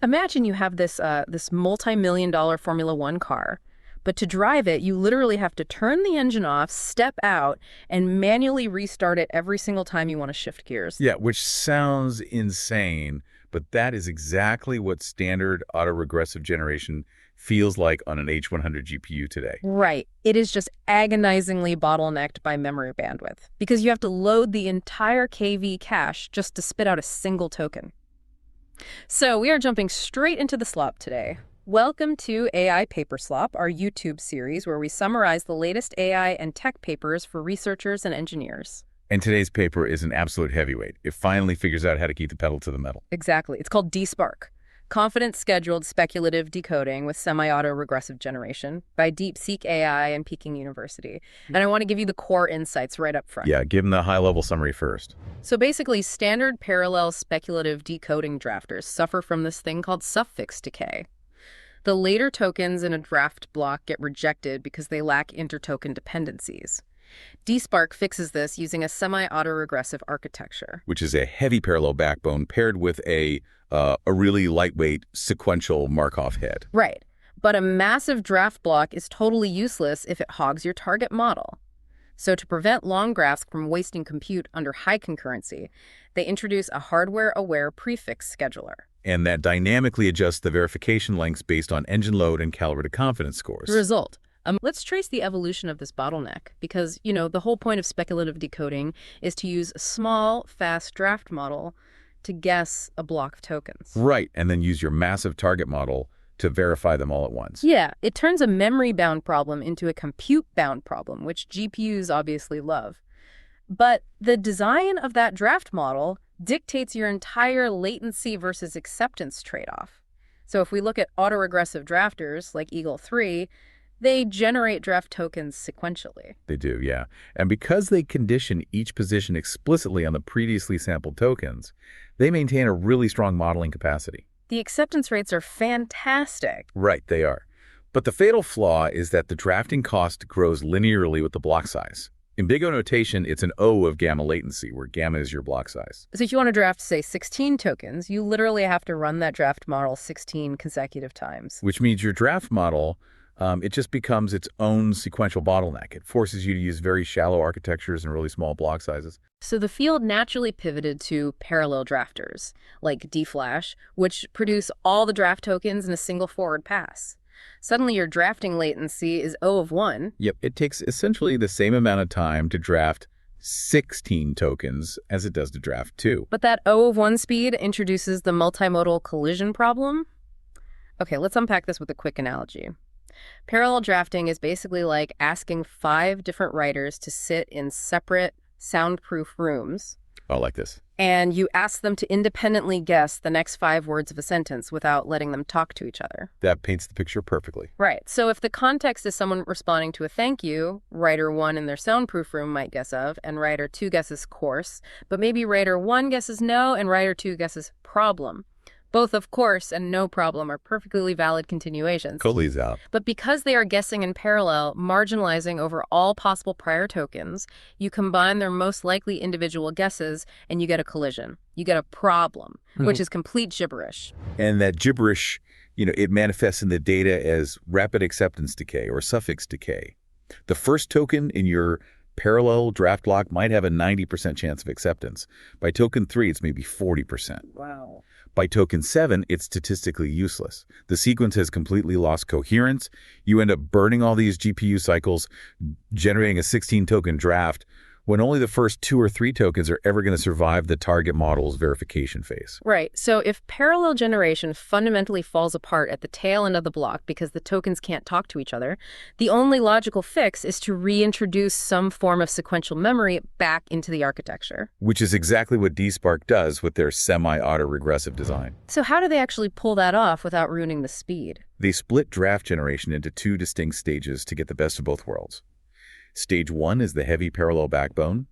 Imagine you have this multi-million-dollar Formula One car, but to drive it, you literally have to turn the engine off, step out, and manually restart it every single time you want to shift gears. Yeah, which sounds insane, but that is exactly what standard autoregressive generation feels like on an H100 GPU today. Right. It is just agonizingly bottlenecked by memory bandwidth because you have to load the entire KV cache just to spit out a single token. So we are jumping straight into the slop today. Welcome to AI Paper Slop, our YouTube series where we summarize the latest AI and tech papers for researchers and engineers. And today's paper is an absolute heavyweight. It finally figures out how to keep the pedal to the metal. Exactly. It's called DSpark, Confidence Scheduled Speculative Decoding with Semi-Autoregressive Generation by DeepSeek AI and Peking University. And I want to give you the core insights right up front. Yeah, give them the high-level summary first. So basically, standard parallel speculative decoding drafters suffer from this thing called suffix decay. The later tokens in a draft block get rejected because they lack intertoken dependencies. DSpark fixes this using a semi-autoregressive architecture, Which is a heavy parallel backbone paired with a really lightweight sequential Markov head. Right. But a massive draft block is totally useless if it hogs your target model. So to prevent long graphs from wasting compute under high concurrency, they introduce a hardware-aware prefix scheduler. And that dynamically adjusts the verification lengths based on engine load and calibrated confidence scores. The result. Let's trace the evolution of this bottleneck because, the whole point of speculative decoding is to use a small, fast draft model to guess a block of tokens. Right, and then use your massive target model to verify them all at once. Yeah, it turns a memory-bound problem into a compute-bound problem, which GPUs obviously love. But the design of that draft model dictates your entire latency versus acceptance trade-off. So if we look at autoregressive drafters like Eagle 3, they generate draft tokens sequentially. They do, yeah. And because they condition each position explicitly on the previously sampled tokens, they maintain a really strong modeling capacity. The acceptance rates are fantastic. Right, they are. But the fatal flaw is that the drafting cost grows linearly with the block size. In big O notation, it's an O of gamma latency, where gamma is your block size. So if you want to draft, say, 16 tokens, you literally have to run that draft model 16 consecutive times. Which means your draft model, it just becomes its own sequential bottleneck. It forces you to use very shallow architectures and really small block sizes. So the field naturally pivoted to parallel drafters, like DFlash, which produce all the draft tokens in a single forward pass. Suddenly your drafting latency is O of 1. Yep, it takes essentially the same amount of time to draft 16 tokens as it does to draft 2. But that O of 1 speed introduces the multimodal collision problem. Okay, let's unpack this with a quick analogy. Parallel drafting is basically like asking 5 different writers to sit in separate soundproof rooms. Oh, like this. And you ask them to independently guess the next 5 words of a sentence without letting them talk to each other. That paints the picture perfectly. Right. So if the context is someone responding to a thank you, writer 1 in their soundproof room might guess of, and writer 2 guesses course, but maybe writer 1 guesses no, and writer 2 guesses problem. Both of course and no problem are perfectly valid continuations. Cooley's out. But because they are guessing in parallel, marginalizing over all possible prior tokens, you combine their most likely individual guesses and you get a collision. You get a problem, which is complete gibberish. And that gibberish, it manifests in the data as rapid acceptance decay or suffix decay. The first token in your parallel draft block might have a 90% chance of acceptance. By token 3, it's maybe 40%. Wow. By token 7, it's statistically useless. The sequence has completely lost coherence. You end up burning all these GPU cycles, generating a 16-token draft, when only the first 2 or 3 tokens are ever going to survive the target model's verification phase. Right. So if parallel generation fundamentally falls apart at the tail end of the block because the tokens can't talk to each other, the only logical fix is to reintroduce some form of sequential memory back into the architecture. Which is exactly what DSpark does with their semi-autoregressive design. So how do they actually pull that off without ruining the speed? They split draft generation into 2 distinct stages to get the best of both worlds. Stage 1 is the heavy parallel backbone.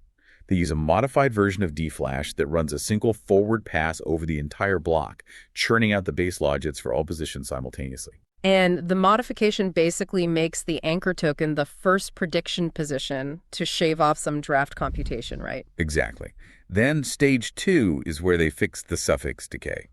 They use a modified version of DFlash that runs a single forward pass over the entire block, churning out the base logits for all positions simultaneously. And the modification basically makes the anchor token the first prediction position to shave off some draft computation, right? Exactly. Then stage 2 is where they fix the suffix decay.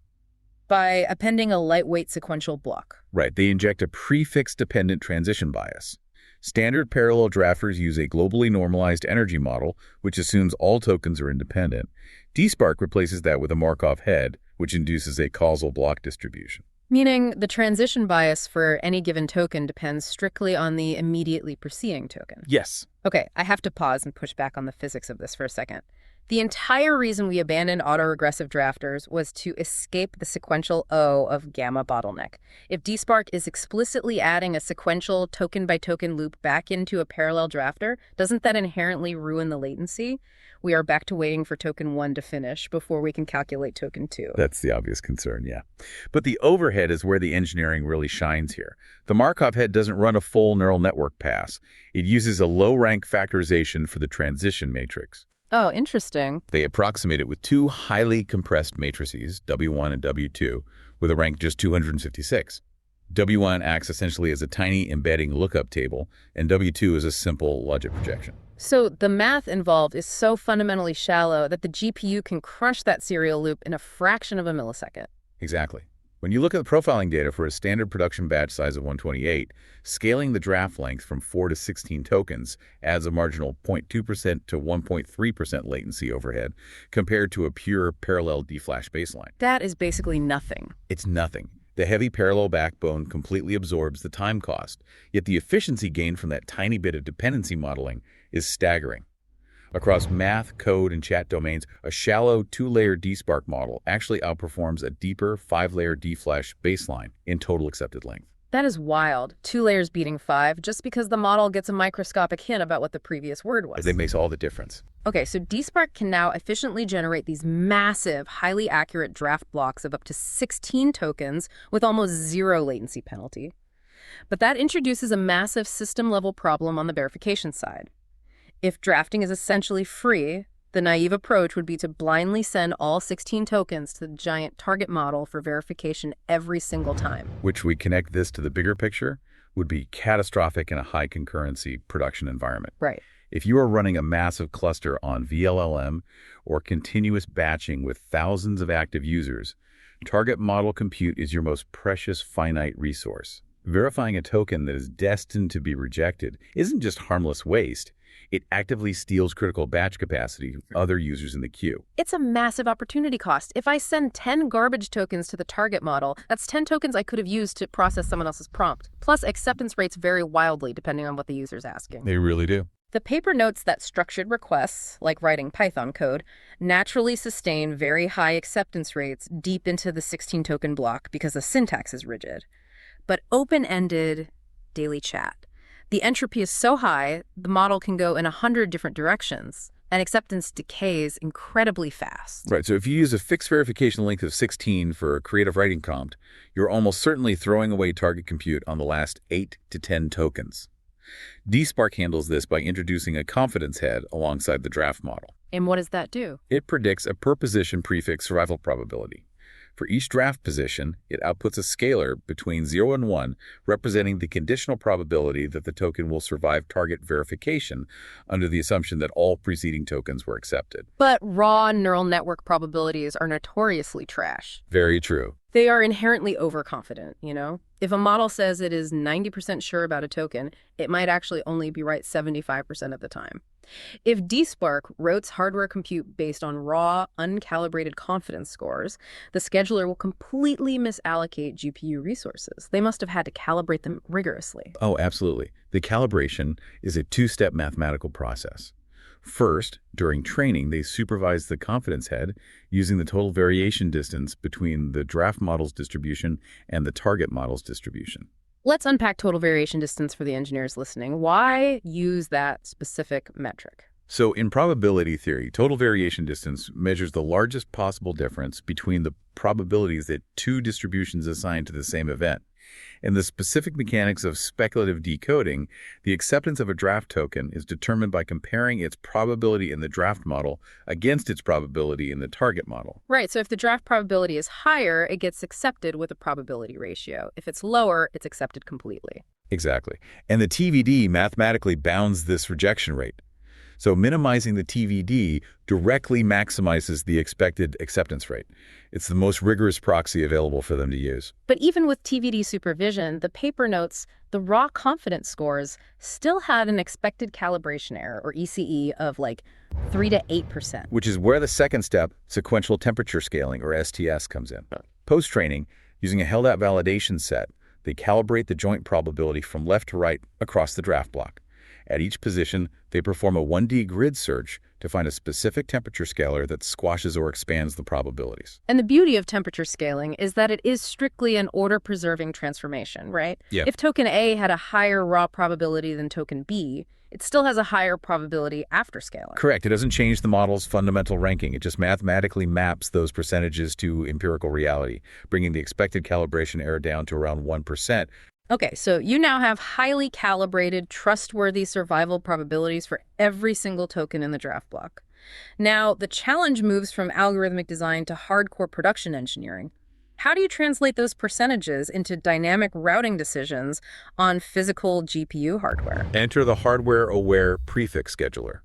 By appending a lightweight sequential block. Right, they inject a prefix-dependent transition bias. Standard parallel drafters use a globally normalized energy model, which assumes all tokens are independent. DSpark replaces that with a Markov head, which induces a causal block distribution. Meaning the transition bias for any given token depends strictly on the immediately preceding token. Yes. Okay, I have to pause and push back on the physics of this for a second. The entire reason we abandoned autoregressive drafters was to escape the sequential O of gamma bottleneck. If DSpark is explicitly adding a sequential token-by-token loop back into a parallel drafter, doesn't that inherently ruin the latency? We are back to waiting for token 1 to finish before we can calculate token 2. That's the obvious concern, yeah. But the overhead is where the engineering really shines here. The Markov head doesn't run a full neural network pass. It uses a low-rank factorization for the transition matrix. Oh, interesting. They approximate it with two highly compressed matrices, W1 and W2, with a rank just 256. W1 acts essentially as a tiny embedding lookup table, and W2 is a simple logic projection. So the math involved is so fundamentally shallow that the GPU can crush that serial loop in a fraction of a millisecond. Exactly. When you look at the profiling data for a standard production batch size of 128, scaling the draft length from 4 to 16 tokens adds a marginal 0.2% to 1.3% latency overhead compared to a pure parallel D-flash baseline. That is basically nothing. It's nothing. The heavy parallel backbone completely absorbs the time cost, yet the efficiency gained from that tiny bit of dependency modeling is staggering. Across math, code, and chat domains, a shallow 2-layer DSpark model actually outperforms a deeper 5-layer D-flash baseline in total accepted length. That is wild. 2 layers beating 5 just because the model gets a microscopic hint about what the previous word was. That makes all the difference. Okay, so DSpark can now efficiently generate these massive, highly accurate draft blocks of up to 16 tokens with almost zero latency penalty. But that introduces a massive system-level problem on the verification side. If drafting is essentially free, the naive approach would be to blindly send all 16 tokens to the giant target model for verification every single time. Which we connect this to the bigger picture would be catastrophic in a high concurrency production environment. Right. If you are running a massive cluster on VLLM or continuous batching with thousands of active users, target model compute is your most precious finite resource. Verifying a token that is destined to be rejected isn't just harmless waste. It actively steals critical batch capacity from other users in the queue. It's a massive opportunity cost. If I send 10 garbage tokens to the target model, that's 10 tokens I could have used to process someone else's prompt. Plus, acceptance rates vary wildly depending on what the user's asking. They really do. The paper notes that structured requests, like writing Python code, naturally sustain very high acceptance rates deep into the 16-token block because the syntax is rigid. But open-ended daily chat, the entropy is so high, the model can go in 100 different directions, and acceptance decays incredibly fast. Right, so if you use a fixed verification length of 16 for a creative writing prompt, you're almost certainly throwing away target compute on the last 8 to 10 tokens. DSpark handles this by introducing a confidence head alongside the draft model. And what does that do? It predicts a per-position prefix survival probability. For each draft position, it outputs a scalar between 0 and 1, representing the conditional probability that the token will survive target verification under the assumption that all preceding tokens were accepted. But raw neural network probabilities are notoriously trash. Very true. They are inherently overconfident, you know? If a model says it is 90% sure about a token, it might actually only be right 75% of the time. If DSpark routes hardware compute based on raw, uncalibrated confidence scores, the scheduler will completely misallocate GPU resources. They must have had to calibrate them rigorously. Oh, absolutely. The calibration is a two-step mathematical process. First, during training, they supervise the confidence head using the total variation distance between the draft model's distribution and the target model's distribution. Let's unpack total variation distance for the engineers listening. Why use that specific metric? So in probability theory, total variation distance measures the largest possible difference between the probabilities that two distributions assigned to the same event. In the specific mechanics of speculative decoding, the acceptance of a draft token is determined by comparing its probability in the draft model against its probability in the target model. Right, so if the draft probability is higher, it gets accepted with a probability ratio. If it's lower, it's accepted completely. Exactly. And the TVD mathematically bounds this rejection rate. So minimizing the TVD directly maximizes the expected acceptance rate. It's the most rigorous proxy available for them to use. But even with TVD supervision, the paper notes the raw confidence scores still had an expected calibration error, or ECE, of like 3 to 8%. Which is where the second step, sequential temperature scaling, or STS, comes in. Post-training, using a held-out validation set, they calibrate the joint probability from left to right across the draft block. At each position, they perform a 1D grid search to find a specific temperature scalar that squashes or expands the probabilities. And the beauty of temperature scaling is that it is strictly an order-preserving transformation, right? Yeah. If token A had a higher raw probability than token B, it still has a higher probability after scaling. Correct. It doesn't change the model's fundamental ranking. It just mathematically maps those percentages to empirical reality, bringing the expected calibration error down to around 1%. Okay, so you now have highly calibrated, trustworthy survival probabilities for every single token in the draft block. Now, the challenge moves from algorithmic design to hardcore production engineering. How do you translate those percentages into dynamic routing decisions on physical GPU hardware? Enter the hardware-aware prefix scheduler.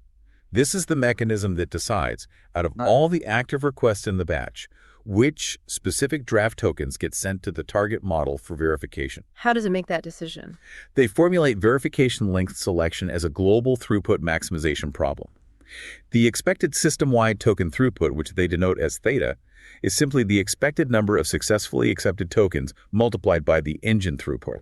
This is the mechanism that decides, out of all the active requests in the batch, which specific draft tokens get sent to the target model for verification. How does it make that decision? They formulate verification length selection as a global throughput maximization problem. The expected system-wide token throughput, which they denote as theta, is simply the expected number of successfully accepted tokens multiplied by the engine throughput,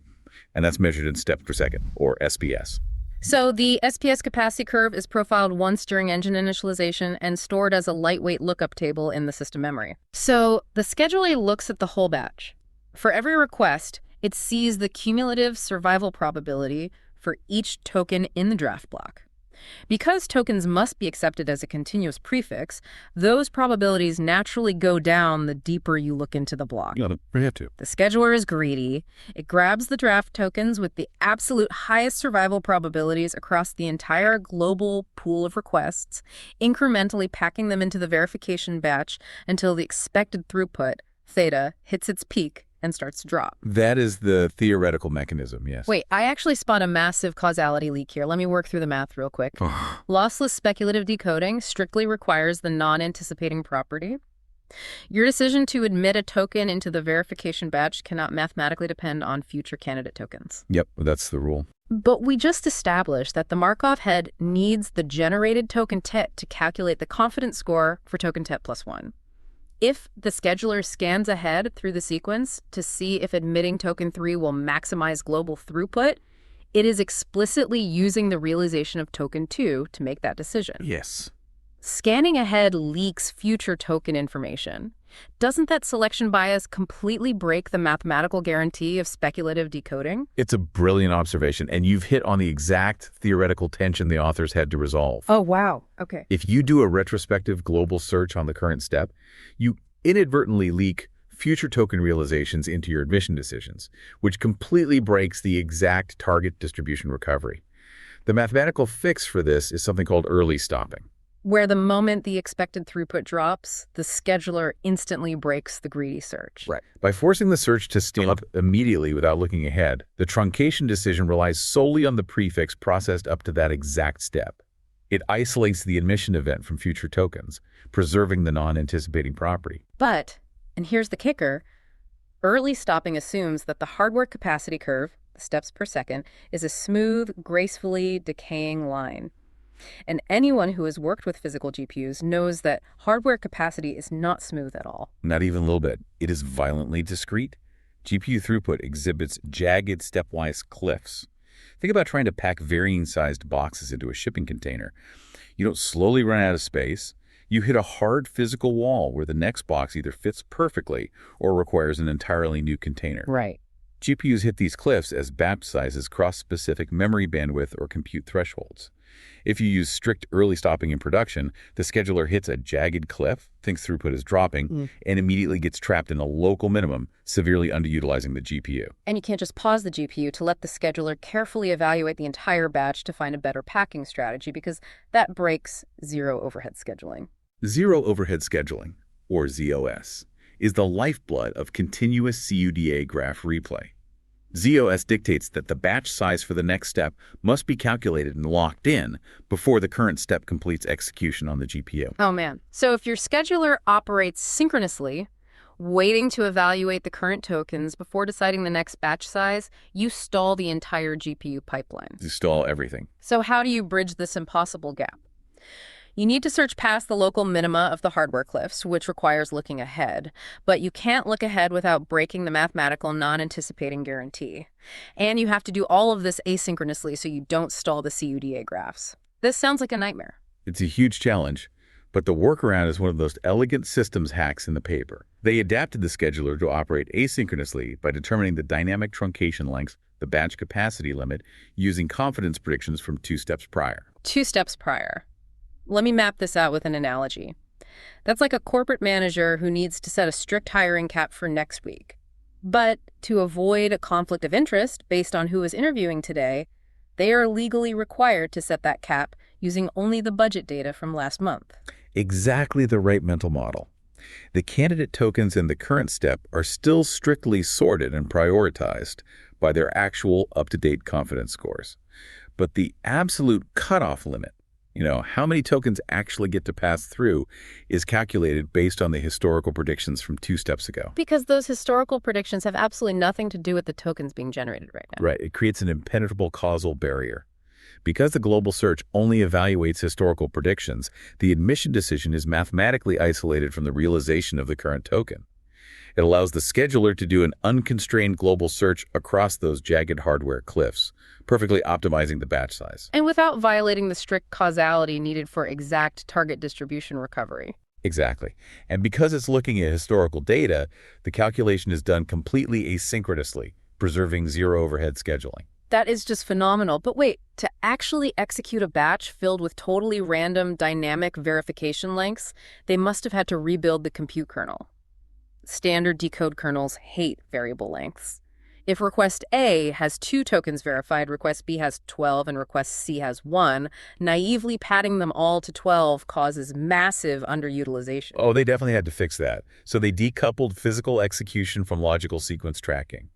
and that's measured in steps per second, or SPS. So the SPS capacity curve is profiled once during engine initialization and stored as a lightweight lookup table in the system memory. So the scheduler looks at the whole batch. For every request, it sees the cumulative survival probability for each token in the draft block. Because tokens must be accepted as a continuous prefix, those probabilities naturally go down the deeper you look into the block. You have to. The scheduler is greedy. It grabs the draft tokens with the absolute highest survival probabilities across the entire global pool of requests, incrementally packing them into the verification batch until the expected throughput, theta, hits its peak and starts to drop. That is the theoretical mechanism, yes. Wait, I actually spot a massive causality leak here. Let me work through the math real quick. Lossless speculative decoding strictly requires the non-anticipating property. Your decision to admit a token into the verification batch cannot mathematically depend on future candidate tokens. Yep, that's the rule. But we just established that the Markov head needs the generated token tet to calculate the confidence score for token tet plus 1. If the scheduler scans ahead through the sequence to see if admitting token 3 will maximize global throughput, it is explicitly using the realization of token 2 to make that decision. Yes. Scanning ahead leaks future token information. Doesn't that selection bias completely break the mathematical guarantee of speculative decoding? It's a brilliant observation, and you've hit on the exact theoretical tension the authors had to resolve. Oh, wow. Okay. If you do a retrospective global search on the current step, you inadvertently leak future token realizations into your admission decisions, which completely breaks the exact target distribution recovery. The mathematical fix for this is something called early stopping, where the moment the expected throughput drops, the scheduler instantly breaks the greedy search. Right. By forcing the search to stop immediately without looking ahead, the truncation decision relies solely on the prefix processed up to that exact step. It isolates the admission event from future tokens, preserving the non-anticipating property. But, and here's the kicker, early stopping assumes that the hardware capacity curve, the steps per second, is a smooth, gracefully decaying line. And anyone who has worked with physical GPUs knows that hardware capacity is not smooth at all. Not even a little bit. It is violently discrete. GPU throughput exhibits jagged stepwise cliffs. Think about trying to pack varying-sized boxes into a shipping container. You don't slowly run out of space. You hit a hard physical wall where the next box either fits perfectly or requires an entirely new container. Right. GPUs hit these cliffs as batch sizes cross specific memory bandwidth or compute thresholds. If you use strict early stopping in production, the scheduler hits a jagged cliff, thinks throughput is dropping, and immediately gets trapped in a local minimum, severely underutilizing the GPU. And you can't just pause the GPU to let the scheduler carefully evaluate the entire batch to find a better packing strategy, because that breaks zero overhead scheduling. Zero overhead scheduling, or ZOS, is the lifeblood of continuous CUDA graph replay. ZOS dictates that the batch size for the next step must be calculated and locked in before the current step completes execution on the GPU. Oh man. So if your scheduler operates synchronously, waiting to evaluate the current tokens before deciding the next batch size, you stall the entire GPU pipeline. You stall everything. So how do you bridge this impossible gap? You need to search past the local minima of the hardware cliffs, which requires looking ahead. But you can't look ahead without breaking the mathematical non-anticipating guarantee. And you have to do all of this asynchronously so you don't stall the CUDA graphs. This sounds like a nightmare. It's a huge challenge, but the workaround is one of those elegant systems hacks in the paper. They adapted the scheduler to operate asynchronously by determining the dynamic truncation length, the batch capacity limit, using confidence predictions from 2 steps prior. 2 steps prior. Let me map this out with an analogy. That's like a corporate manager who needs to set a strict hiring cap for next week. But to avoid a conflict of interest based on who is interviewing today, they are legally required to set that cap using only the budget data from last month. Exactly the right mental model. The candidate tokens in the current step are still strictly sorted and prioritized by their actual up-to-date confidence scores. But the absolute cutoff limit, how many tokens actually get to pass through, is calculated based on the historical predictions from 2 steps ago. Because those historical predictions have absolutely nothing to do with the tokens being generated right now. Right. It creates an impenetrable causal barrier. Because the global search only evaluates historical predictions, the admission decision is mathematically isolated from the realization of the current token. It allows the scheduler to do an unconstrained global search across those jagged hardware cliffs, perfectly optimizing the batch size. And without violating the strict causality needed for exact target distribution recovery. Exactly. And because it's looking at historical data, the calculation is done completely asynchronously, preserving zero overhead scheduling. That is just phenomenal. But wait, to actually execute a batch filled with totally random dynamic verification lengths, they must have had to rebuild the compute kernel. Standard decode kernels hate variable lengths. If request A has 2 tokens verified, request B has 12, and request C has 1, naively padding them all to 12 causes massive underutilization. Oh, they definitely had to fix that. So they decoupled physical execution from logical sequence tracking.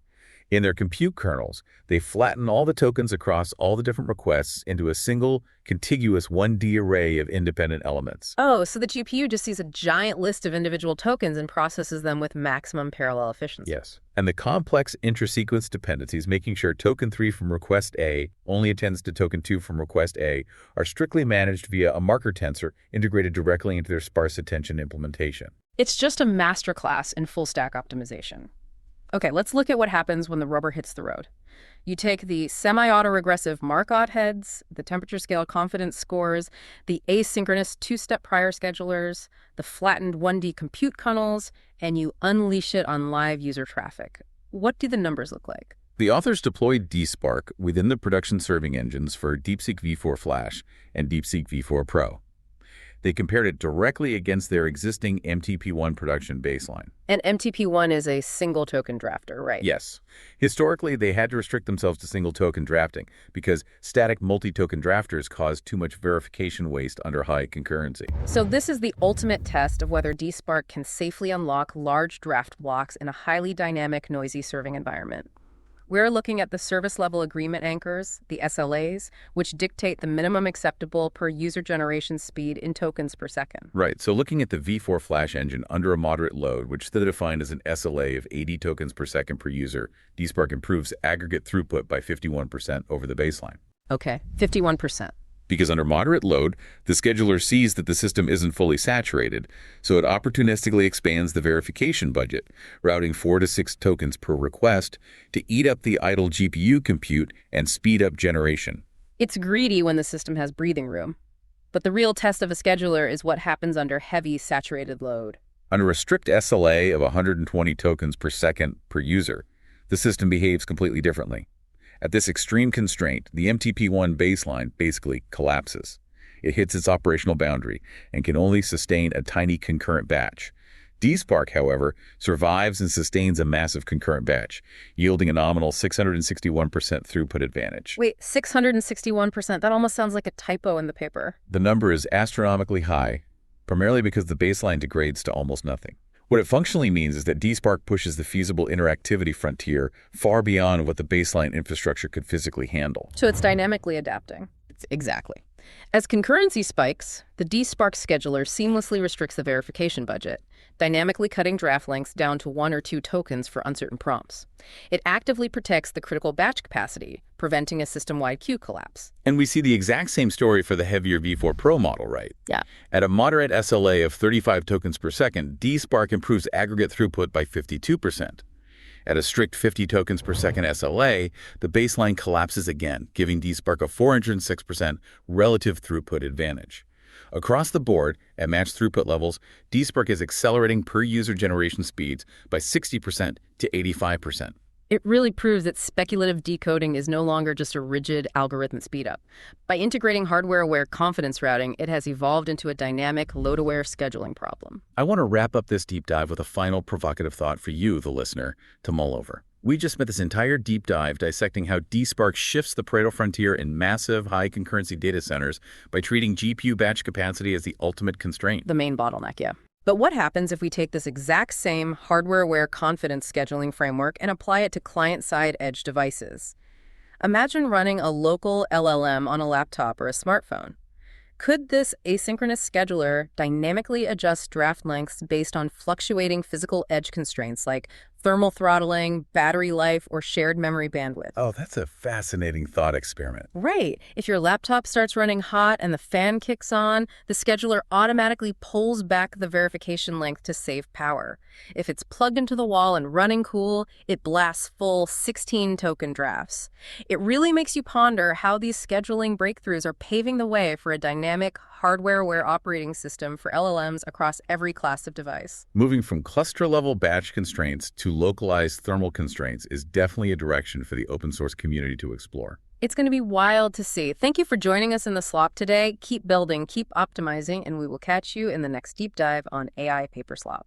In their compute kernels, they flatten all the tokens across all the different requests into a single, contiguous 1D array of independent elements. Oh, so the GPU just sees a giant list of individual tokens and processes them with maximum parallel efficiency. Yes. And the complex intrasequence dependencies, making sure token 3 from request A only attends to token 2 from request A, are strictly managed via a marker tensor integrated directly into their sparse attention implementation. It's just a masterclass in full-stack optimization. Okay, let's look at what happens when the rubber hits the road. You take the semi-autoregressive Markov heads, the temperature scale confidence scores, the asynchronous 2-step prior schedulers, the flattened 1D compute kernels, and you unleash it on live user traffic. What do the numbers look like? The authors deployed DSpark within the production serving engines for DeepSeek V4 Flash and DeepSeek V4 Pro. They compared it directly against their existing MTP1 production baseline. And MTP1 is a single token drafter, right? Yes. Historically, they had to restrict themselves to single token drafting because static multi-token drafters caused too much verification waste under high concurrency. So this is the ultimate test of whether DSpark can safely unlock large draft blocks in a highly dynamic, noisy serving environment. We're looking at the service level agreement anchors, the SLAs, which dictate the minimum acceptable per user generation speed in tokens per second. Right, so looking at the V4 Flash engine under a moderate load, which is defined as an SLA of 80 tokens per second per user, DSpark improves aggregate throughput by 51% over the baseline. Okay, 51%. Because under moderate load, the scheduler sees that the system isn't fully saturated, so it opportunistically expands the verification budget, routing 4 to 6 tokens per request to eat up the idle GPU compute and speed up generation. It's greedy when the system has breathing room. But the real test of a scheduler is what happens under heavy saturated load. Under a strict SLA of 120 tokens per second per user, the system behaves completely differently. At this extreme constraint, the MTP1 baseline basically collapses. It hits its operational boundary and can only sustain a tiny concurrent batch. DSpark, however, survives and sustains a massive concurrent batch, yielding a nominal 661% throughput advantage. Wait, 661%? That almost sounds like a typo in the paper. The number is astronomically high, primarily because the baseline degrades to almost nothing. What it functionally means is that DSpark pushes the feasible interactivity frontier far beyond what the baseline infrastructure could physically handle. So it's dynamically adapting. Exactly. As concurrency spikes, the DSpark scheduler seamlessly restricts the verification budget, dynamically cutting draft lengths down to 1 or 2 tokens for uncertain prompts. It actively protects the critical batch capacity, preventing a system-wide queue collapse. And we see the exact same story for the heavier V4 Pro model, right? Yeah. At a moderate SLA of 35 tokens per second, DSpark improves aggregate throughput by 52%. At a strict 50 tokens per second SLA, the baseline collapses again, giving DSpark a 406% relative throughput advantage. Across the board, at matched throughput levels, DSpark is accelerating per-user generation speeds by 60% to 85%. It really proves that speculative decoding is no longer just a rigid algorithm speedup. By integrating hardware-aware confidence routing, it has evolved into a dynamic, load-aware scheduling problem. I want to wrap up this deep dive with a final provocative thought for you, the listener, to mull over. We just spent this entire deep dive dissecting how DSpark shifts the Pareto frontier in massive, high-concurrency data centers by treating GPU batch capacity as the ultimate constraint. The main bottleneck, yeah. But what happens if we take this exact same hardware-aware confidence scheduling framework and apply it to client-side edge devices? Imagine running a local LLM on a laptop or a smartphone. Could this asynchronous scheduler dynamically adjust draft lengths based on fluctuating physical edge constraints like thermal throttling, battery life, or shared memory bandwidth? Oh, that's a fascinating thought experiment. Right. If your laptop starts running hot and the fan kicks on, the scheduler automatically pulls back the verification length to save power. If it's plugged into the wall and running cool, it blasts full 16-token drafts. It really makes you ponder how these scheduling breakthroughs are paving the way for a dynamic, hardware-aware operating system for LLMs across every class of device. Moving from cluster-level batch constraints to localized thermal constraints is definitely a direction for the open source community to explore. It's going to be wild to see. Thank you for joining us in the slop today. Keep building, keep optimizing, and we will catch you in the next deep dive on AI Paper Slop.